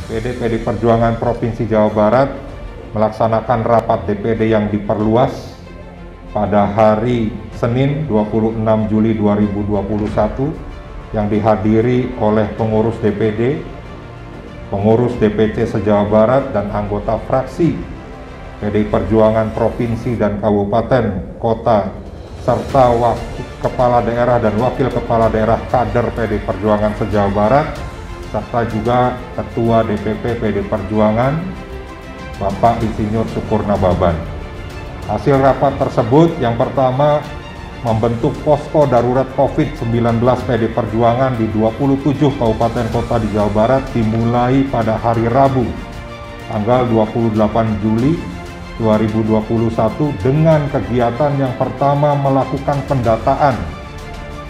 PD Perjuangan Provinsi Jawa Barat melaksanakan rapat DPD yang diperluas pada hari Senin 26 Juli 2021 yang dihadiri oleh pengurus DPD, pengurus DPC se-Jawa Barat, dan anggota fraksi PD Perjuangan Provinsi dan Kabupaten, Kota, serta kepala daerah dan wakil kepala daerah kader PD Perjuangan se-Jawa Barat, serta juga Ketua DPP PD Perjuangan, Bapak Insinyur Syukur Nababan. Hasil rapat tersebut yang pertama membentuk posko darurat COVID-19 PD Perjuangan di 27 kabupaten kota di Jawa Barat dimulai pada hari Rabu, tanggal 28 Juli 2021 dengan kegiatan yang pertama melakukan pendataan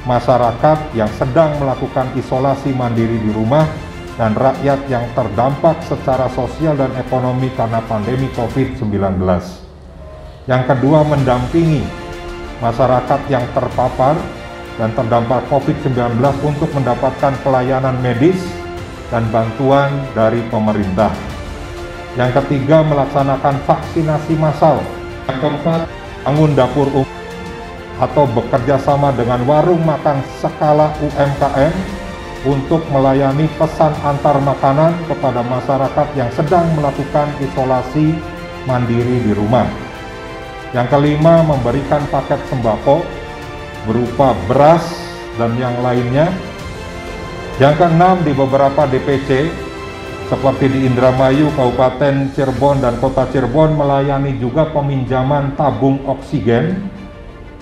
masyarakat yang sedang melakukan isolasi mandiri di rumah dan rakyat yang terdampak secara sosial dan ekonomi karena pandemi COVID-19. Yang kedua, mendampingi masyarakat yang terpapar dan terdampak COVID-19 untuk mendapatkan pelayanan medis dan bantuan dari pemerintah. Yang ketiga, melaksanakan vaksinasi massal. Yang keempat, bangun dapur umum atau bekerja sama dengan warung makan skala UMKM untuk melayani pesan antar makanan kepada masyarakat yang sedang melakukan isolasi mandiri di rumah. Yang kelima, memberikan paket sembako berupa beras dan yang lainnya. Yang keenam, di beberapa DPC seperti di Indramayu, Kabupaten Cirebon, dan Kota Cirebon melayani juga peminjaman tabung oksigen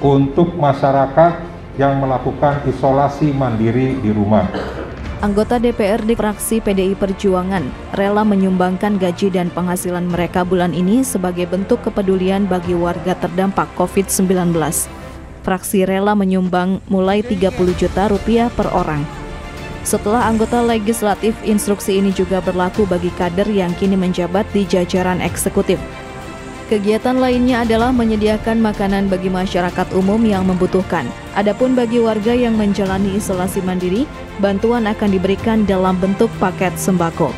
untuk masyarakat yang melakukan isolasi mandiri di rumah. Anggota DPRD fraksi PDI Perjuangan rela menyumbangkan gaji dan penghasilan mereka bulan ini sebagai bentuk kepedulian bagi warga terdampak COVID-19. Fraksi rela menyumbang mulai Rp30 juta per orang. Setelah anggota legislatif, instruksi ini juga berlaku bagi kader yang kini menjabat di jajaran eksekutif. Kegiatan lainnya adalah menyediakan makanan bagi masyarakat umum yang membutuhkan. Adapun bagi warga yang menjalani isolasi mandiri, bantuan akan diberikan dalam bentuk paket sembako.